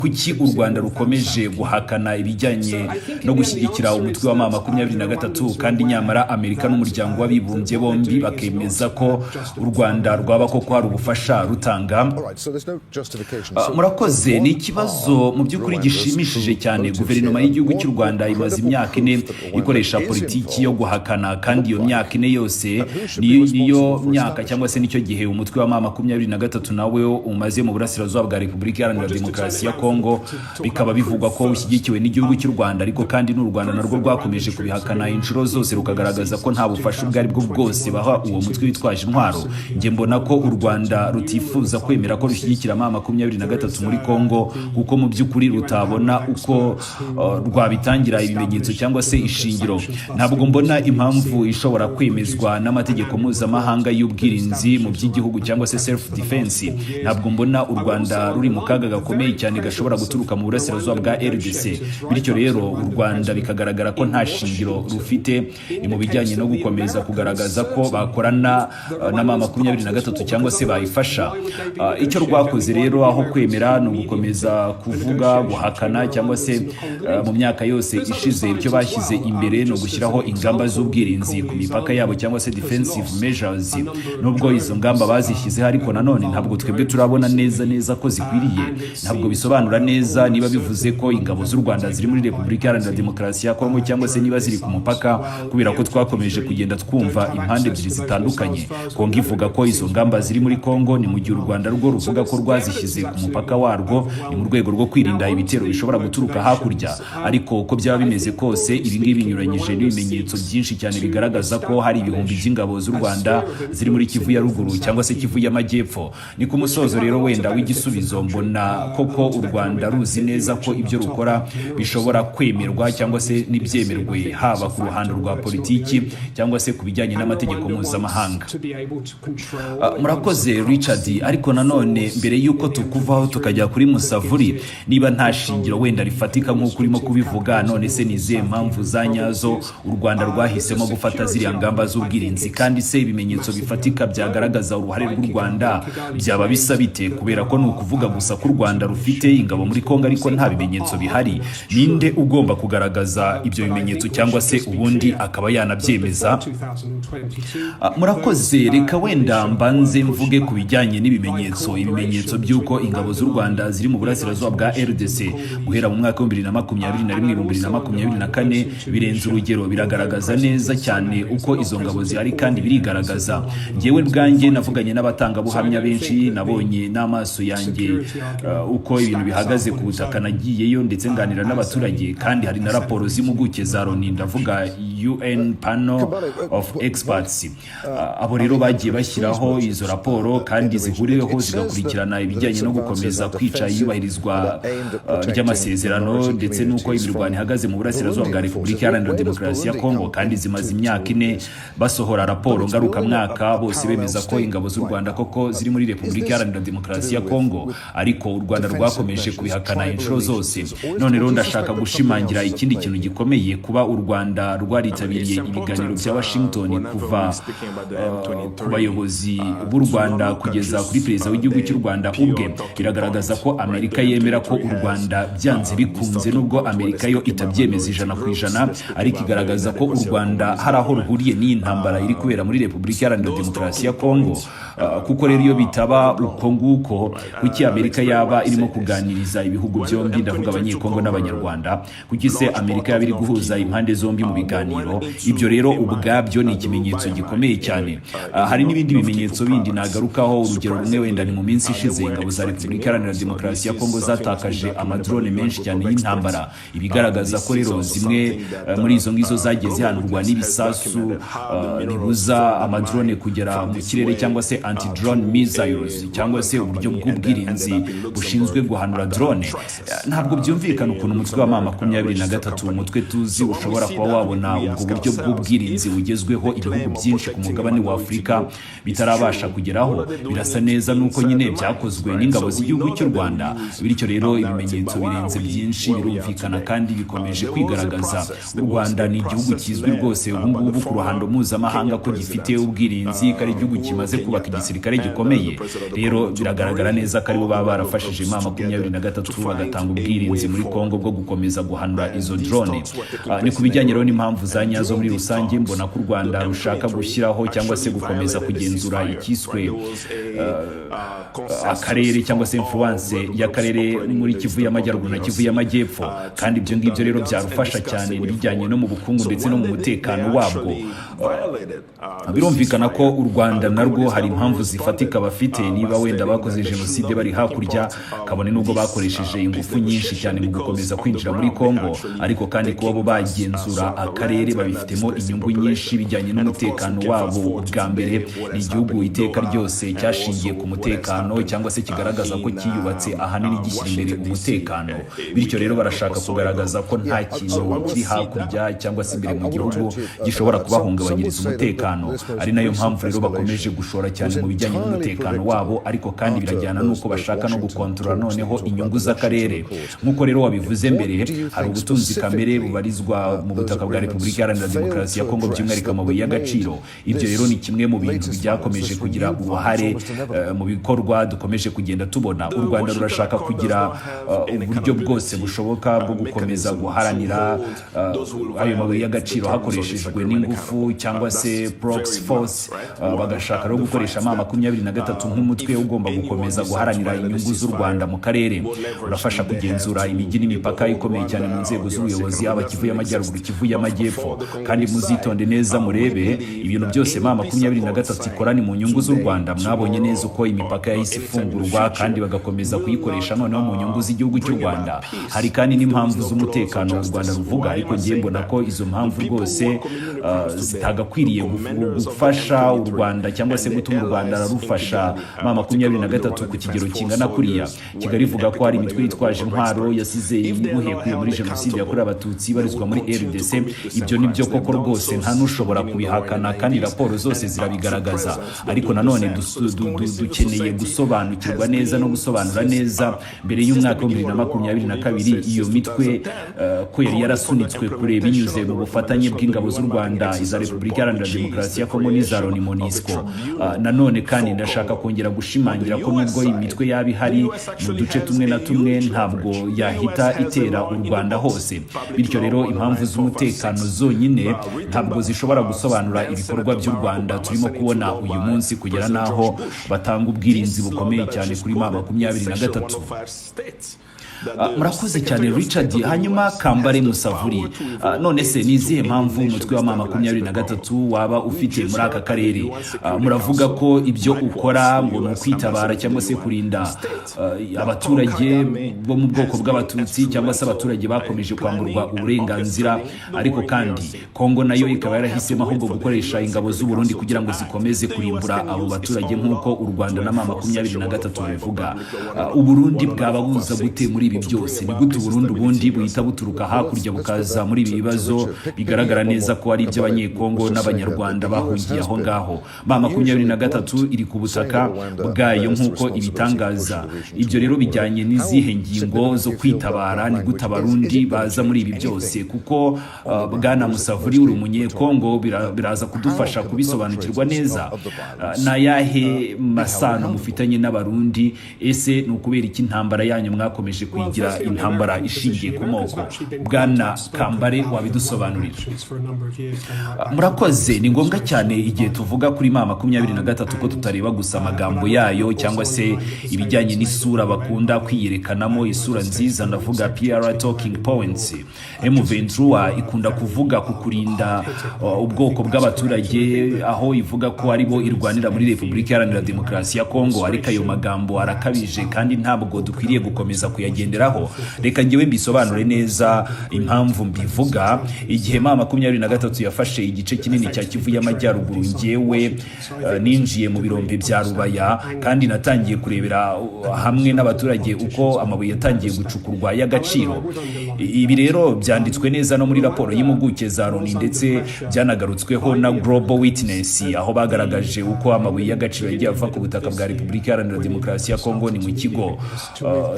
kuki u Rwanda rukomeje guhakana ibijyanye no gushyigikira umutwe wa mama 23 kandi nyamara Amerika n'umuryango w'abibumbye bombi bakemeza ko u Rwanda rwaba koko hari ubufasha rutanga? Murakoze, ni ikibazo mu by'ukuri gishimishije cyane. Guverinoma y'igihugu cy'u Rwanda imaze imyaka 4 ikoresha politiki yo guhakana, kandi iyo myaka 4 yose niyo myaka cyangwa se nicyo gihe umutwe wa mama 23 nawe umaze mu burasirazuba bwa Repubulika Iharanira Demokarasi ya Kongo, bikaba bivugwa ko ushyigikiwe n'igihugu cy'u Rwanda, ariko kandi n'u Rwanda narwo rwakomeje kubihakana inshuro zose rukagaragaza ko nta bufasha ubwo ari bwo bwose baha uwo mutwe witwaje intwaro. Nge mbona ko u Rwanda rutifuza kwemera ko rushyigikira mama 23 muri Kongo, kuko mu by'ukuri rutabona uko rwabitangira ibimenyetso cyangwa se ishingiro. Ntabwo mbona impamvu ishobora kwemezwa n'amategeko mpuzamahanga y'ubwirinzi mu by'igihugu cyangwa se self defense. Ntabwo mbona u Rwanda ruri mu kaga gakomeye cyane gashobora guturuka mu burasirazuba bwa RDC. Bityo rero u Rwanda bikagaragara ko nta shingiro rufite mu bijyanye no gukomeza kugaragaza ko bakorana na mama 23 cyangwa se bayifasha. Icyo rwakoze rero aho kwemera no gukomeza kuvuga guhakana cyangwa se mu myaka yose ishize ibyo bashyize imbere no gushyiraho ingamba z'ubwirinzi ku mipaka yabo cyangwa se defensive measures. Nubwo izo ngamba bazishyize, ariko nanone ntabwo twebwe turabona neza ko zikwiriye. Ntabwo bisobanura neza niba bivuze ko ingabo z'u Rwanda ziri muri Repubulika Iharanira Demokarasi ya Kongo cyangwa se niba ziri ku mupaka, kubera ko twakomeje kugenda twumva impande ebyiri zitandukanye. Kongo ivuga ko izo ngamba ziri muri Kongo, ni mu gihe u Rwanda rwo ruvuga ko rwazishyize ku mupaka warwo ni mu rwego rwo kwirinda ibitero bishobora guturuka hakurya. Ariko uko byaba bimeze kose, ibi ngibi binyuranyije n'ibimenyetso byinshi cyane bigaragaza ko hari ibihumbi by'ingabo z'u Rwanda ziri muri Kivu ya ruguru cyangwa se Kivu y'amajyepfo. Ni ku musozo rero wenda w'igisubizo, mbona koko u Rwanda ruzi neza ko ibyo rukora bishobora kwemerwa cyangwa se n'ibyemerwe, haba ku ruhando rwa politiki cyangwa se ku bijyanye n'amategeko mpuzamahanga. Murakoze Richard, ariko nanone mbere y'uko tukuvaho tukajya kuri Musavuri, niba nta shingiro wenda rifatika nk'uko urimo kubivuga, none se nizihe mpamvu za nyazo u Rwanda rwahisemo gufata ziriya ngamba z'ubwirinzi? Kandi se ibimenyetso bifatika byagaragaza uruhare rw'u Rwanda byaba bisa bite? Kubera ko ni ukuvuga gusa ko u Rwanda rufite ingabo muri Kongo ariko nta bimenyetso bihari. Ninde ugomba kugaragaza ibyo bimenyetso cyangwa se ubundi akaba yanabyemeza? Murakoze, reka wenda mbanze mvuge ku bijyanye n'ibimenyetso. Ibimenyetso by'uko ingabo z'u Rwanda ziri mu burasirazuba bwa RDC guhera mu mwaka wa 2021-2024 birenze urugero, biragaragaza neza cyane uko izo ngabo zihari kandi birigaragaza. Ngewe bwanjye navuganye n'abatangabuhamya benshi, nabonye n'amaso yanjye uko ibintu bihagaze ku butaka, nagiyeyo ndetse nganira n'abaturage, kandi hari na raporo z'impuguke za Loni, ndavuga UN Panel of Experts. Abo rero bagiye bashyiraho izo raporo kandi zihuriweho zigakurikirana ibijyanye no gukomeza kwica iyubahirizwa ry'amasezerano ndetse n'uko imirwano ihagaze mu burasirazuba bwa Repubulika Iharanira Demokarasi ya Kongo. Kandi zimaze imyaka 4 basohora raporo ngarukamwaka, bose bemeza ko ingabo z'u Rwanda koko ziri muri Repubulika Iharanira Demokarasi ya Kongo, ariko u Rwanda rwakomeje kubihakana inshuro zose. None rero ndashaka gushimangira ikindi kintu gikomeye, kuba u Rwanda rwaritabiriye ibiganiro bya Washington kuva ku bayobozi b'u Rwanda kugeza kuri perezida w'igihugu cy'u Rwanda ubwe, biragaragaza ko Amerika yemera ko u Rwanda byanze bikunze, nubwo Amerika yo itabyemeza 100%, ariko igaragaza ko u Rwanda hari aho ruhuriye n'iyi ntambara iri kubera muri Repubulika Iharanira Demokarasi ya Kongo. Kuko rero iyo bitaba uko nguko, kuki Amerika yaba irimo kuganiriza ibihugu byombi, ndavuga abanyekongo n'abanyarwanda? Kuki se Amerika yaba iri guhuza impande zombi mu biganiro? Ibyo rero ubwabyo ni ikimenyetso gikomeye cyane. Hari n'ibindi bimenyetso bindi nagarukaho. Urugero rumwe wenda ni mu minsi ishize ingabo za Repubulika Iharanira Demokarasi ya Kongo zatakaje amadrone menshi cyane y'intambara, ibigaragaza ko rero zimwe muri izo ngizo zagiye zihanurwa n'ibisasu bibuza amadrone kugera mu kirere cyangwa se anti-drone missiles cyangwa se uburyo bw'ubwirinzi bushinzwe guhanura drone. Ntabwo byumvikana ukuntu umutwe wa mama 23 umutwe tuzi ushobora kuba wabona ubwo buryo bw'ubwirinzi bugezweho ibihugu byinshi ku mugabane wa Afurika bitarabasha kugeraho. Birasa neza nuko nyine byakozwe n'ingabo z'igihugu cy'u Rwanda, bityo rero ibimenyetso birenze byinshi birumvikana kandi bikomeje kwigaragaza. U Rwanda ni igihugu kizwi rwose ubu ngubu ku ruhando mpuzamahanga ko gifite ubwirinzi, ko ari igihugu kimaze kubaka igisirikare gikomeye. Rero biragaragara neza ko aribo baba barafashije M23 bagatanga ubwirinzi muri Kongo bwo gukomeza guhanura izo drone. Ni ku bijyanye rero n'impamvu za nyazo muri rusange, mbona ko u Rwanda rushaka gushyiraho cyangwa se gukomeza kugenzura ikiswe akarere cyangwa se influence y'akarere muri Kivu y'Amajyaruguru na Kivu y'Amajyepfo, kandi ibyo ngibyo rero byarufasha cyane bijyanye no mu bukungu ndetse no mu mutekano wabwo. Birumvikana ko u Rwanda narwo hari impamvu zifatika bafite, niba wenda bakoze jenoside bari hakurya, kabone nubwo bakoresheje ingufu nyinshi cyane mu gukomeza kwinjira muri Kongo, ariko kandi kuba bo bagenzura akarere babifitemo inyungu nyinshi bijyanye n'umutekano wabo. Bwa mbere ni igihugu iteka ryose cyashingiye ku mutekano cyangwa se kigaragaza ko kiyubatse ahanini gishyira imbere umutekano, bityo rero barashaka kugaragaza ko nta kintu kiri hakurya cyangwa se imbere mu gihugu gishobora kubahungabanyiriza umutekano. Ari nayo mpamvu rero bakomeje gushora cyane mu bijyanye n'umutekano wabo, ariko kandi birajyana nuko bashaka no gukontorora noneho inyungu z'akarere. Nk'uko rero wabivuze mbere, hari ubutunzi kamere bubarizwa mu butaka bwa Repubulika Iharanira Demokarasi ya Kongo, by'umwihariko amabuye y'agaciro. Ibyo rero ni kimwe mu bintu byakomeje kugira uruhare mu bikorwa dukomeje kugenda tubona. U Rwanda rurashaka kugira uburyo bwose bushoboka bwo gukomeza guharanira ayo mabuye y'agaciro hakoreshejwe n'ingufu cyangwa se proxy force. Bagashaka rero gukoresha M23 nk'umutwe ugomba gukomeza guharanira inyungu z'u Rwanda mu karere. Urafasha kugenzura imijyi n'imipaka ikomeye cyane mu nzego z'ubuyobozi, aba Kivu y'Amajyaruguru, Kivu y'Amajyepfo. Kandi muzitonde neza murebe ibintu byose M23 ikora ni mu nyungu z'u Rwanda. Mwabonye neza uko imipaka yahise ifungurwa kandi bagakomeza kuyikoresha noneho mu nyungu z'igihugu cy'u Rwanda. Hari kandi n'impamvu z'umutekano u Rwanda ruvuga, ariko ngiye mbona ko izo mpamvu rwose zitagakwiriye gufasha u Rwanda cyangwa se gutuma u Rwanda rufasha M23 ku kigero kingana kuriya. Kigali ivuga ko hari imitwe yitwaje intwaro yasize imuhekuye muri jenoside yakorewe Abatutsi barizwa muri RDC. Ibyo nibyo koko rwose nta nushobora kubihakana kandi raporo zose zirabigaragaza, ariko nanone dukeneye gusobanukirwa neza no gusobanura neza mbere y'umwaka wa 2022 iyo mitwe ko yari yarasunitswe kure binyuze mu bufatanye bw'ingabo z'u Rwanda, iza Repubulika Iharanira Demokarasi ya Kongo n'iza Loni MONUSCO. Nanone kandi ndashaka kongera gushimangira ko nubwo imitwe yaba ihari mu duce tumwe na tumwe, ntabwo yahita itera u Rwanda hose. Bityo rero impamvu z'umutekano zonyine ntabwo zishobora gusobanura ibikorwa by'u Rwanda turimo kubona uyu munsi, kugera naho batanga ubwirinzi bukomeye cyane kuri M23. Murakoze cyane Richard. Hanyuma Kambare Musavuri, none se ni izihe mpamvu umutwe wa M23 waba ufite muri aka karere? Muravuga ko ibyo ukora ngo ni ukwitabara cyangwa se kurinda abaturage bo mu bwoko bw'Abatutsi cyangwa se abaturage bakomeje kwamburwa uburenganzira, ariko kandi Kongo nayo ikaba yarahisemo ahubwo gukoresha ingabo z'u Burundi kugira ngo zikomeze kurimbura abo baturage nk'uko u Rwanda na M23 bivuga. U Burundi bwaba buza gute muri ibi byose? Ni gute Burundi ubundi buhita buturuka hakurya bukaza muri ibi bibazo bigaragara neza ko ari iby'Abanyekongo n'Abanyarwanda bahungiye aho ngaho? M23 iri ku butaka bwayo nk'uko ibitangaza. Ibyo rero bijyanye n'izihe ngingo zo kwitabara? Ni gute Abarundi baza muri ibi byose? Kuko Bwana Musavuri uri Umunyekongo, biraza kudufasha kubisobanukirwa neza. Na yahe masano mufitanye n'Abarundi? Ese ni ukubera iki intambara yanyu mwakomeje kwigira intambara ishingiye ku moko? Bwana Kambare, wabidusobanurira? Murakoze. Ni ngombwa cyane igihe tuvuga kuri M23 ko tutareba gusa amagambo yayo cyangwa se ibijyanye n'isura bakunda kwiyerekanamo, isura nziza, ndavuga PR talking points. M23 ikunda kuvuga ku kurinda ubwoko bw'abaturage, aho ivuga ko aribo irwanira muri Repubulika Iharanira Demokarasi ya Kongo, ariko ayo magambo arakabije kandi ntabwo dukwiriye gukomeza kuyagendera kugenderaho. Reka ngewe mbisobanure neza impamvu mbivuga. Igihe M23 yafashe igice kinini cya Kivu y'Amajyaruguru, ngewe ninjiye mu birombe bya Rubaya kandi natangiye kurebera hamwe n'abaturage uko amabuye yatangiye gucukurwa y'agaciro. Ibi rero byanditswe neza no muri raporo y'impuguke za Loni, ndetse byanagarutsweho na Global Witness, aho bagaragaje uko amabuye y'agaciro yagiye ava ku butaka bwa Repubulika Iharanira Demokarasi ya Kongo.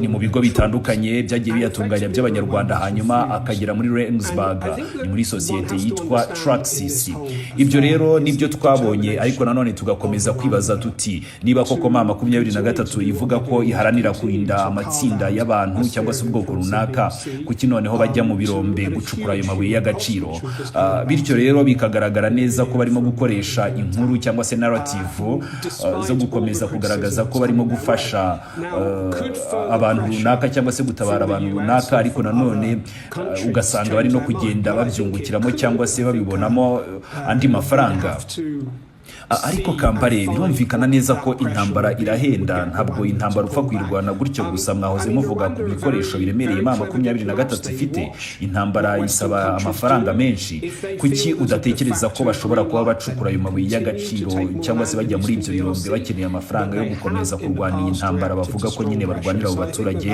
Ni mu bigo bitandukanye byagiye biyatunganya by'Abanyarwanda, hanyuma akagera muri Rensburg, ni muri sosiyete yitwa Traxys. Ibyo rero nibyo twabonye, ariko nanone tugakomeza kwibaza tuti niba koko M23 ivuga ko iharanira kurinda amatsinda y'abantu cyangwa se ubwoko runaka, kuki noneho bajya mu birombe gucukura ayo mabuye y'agaciro? Bityo rero bikagaragara neza ko barimo gukoresha inkuru cyangwa se narrative zo gukomeza kugaragaza ko barimo gufasha abantu runaka cyangwa se gutabara abantu runaka, ariko nanone ugasanga bari no kugenda babyungukiramo cyangwa se babibonamo andi mafaranga. Ariko Kampare, birumvikana neza ko intambara irahenda. Ntabwo intambara upfa kwirwana gutyo gusa. Mwahoze muvuga ku bikoresho biremereye M23 ifite. Intambara isaba amafaranga menshi. Kuki udatekereza ko bashobora kuba bacukura ayo mabuye y'agaciro cyangwa se bajya muri ibyo birombe bakeneye amafaranga yo gukomeza kurwana iyi ntambara bavuga ko nyine barwanira abo baturage?